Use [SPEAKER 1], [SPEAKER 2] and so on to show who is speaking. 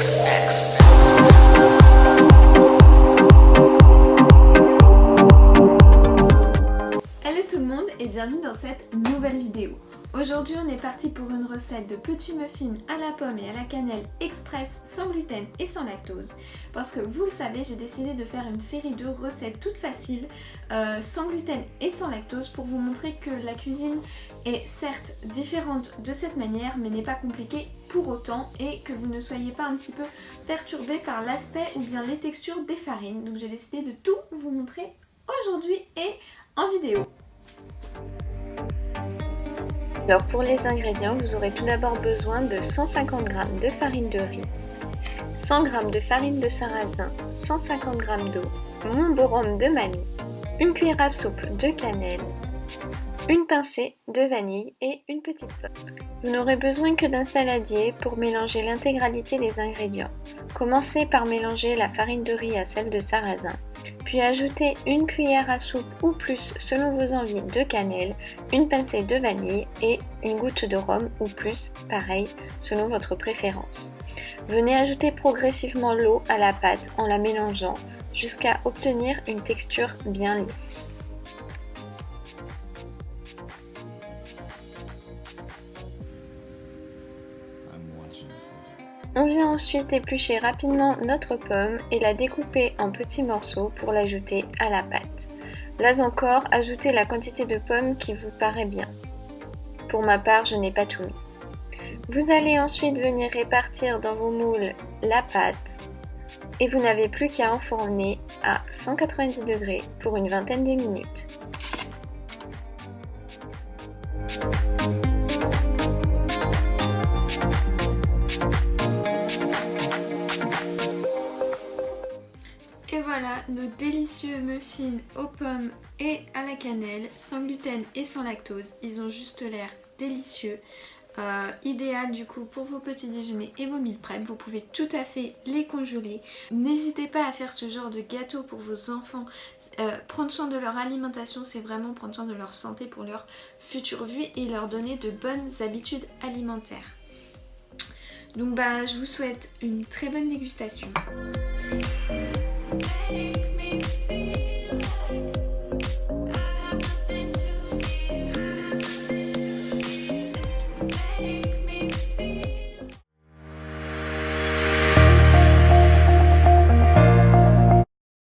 [SPEAKER 1] Hello tout le monde et bienvenue dans cette nouvelle vidéo. Aujourd'hui on est parti pour une recette de petits muffins à la pomme et à la cannelle express sans gluten et sans lactose. Parce que vous le savez, j'ai décidé de faire une série de recettes toutes faciles sans gluten et sans lactose pour vous montrer que la cuisine est certes différente de cette manière mais n'est pas compliquée pour autant et que vous ne soyez pas un petit peu perturbé par l'aspect ou bien les textures des farines. Donc j'ai décidé de tout vous montrer aujourd'hui et en vidéo. Alors pour les ingrédients, vous aurez tout d'abord besoin de 150 g de farine de riz, 100 g de farine de sarrasin, 150 g d'eau, mon boron de mamie, une cuillère à soupe de cannelle, une pincée de vanille et une petite pomme. Vous n'aurez besoin que d'un saladier pour mélanger l'intégralité des ingrédients. Commencez par mélanger la farine de riz à celle de sarrasin, puis ajoutez une cuillère à soupe ou plus selon vos envies de cannelle, une pincée de vanille et une goutte de rhum ou plus, pareil, selon votre préférence. Venez ajouter progressivement l'eau à la pâte en la mélangeant jusqu'à obtenir une texture bien lisse. On vient ensuite éplucher rapidement notre pomme et la découper en petits morceaux pour l'ajouter à la pâte. Là encore, ajoutez la quantité de pommes qui vous paraît bien. Pour ma part, je n'ai pas tout mis. Vous allez ensuite venir répartir dans vos moules la pâte et vous n'avez plus qu'à enfourner à 190 degrés pour une vingtaine de minutes. Et voilà, nos délicieux muffins aux pommes et à la cannelle, sans gluten et sans lactose. Ils ont juste l'air délicieux. Idéal du coup pour vos petits déjeuners et vos meal prep. Vous pouvez tout à fait les congeler. N'hésitez pas à faire ce genre de gâteau pour vos enfants. Prendre soin de leur alimentation, c'est vraiment prendre soin de leur santé pour leur future vie et leur donner de bonnes habitudes alimentaires. Donc je vous souhaite une très bonne dégustation. Hey.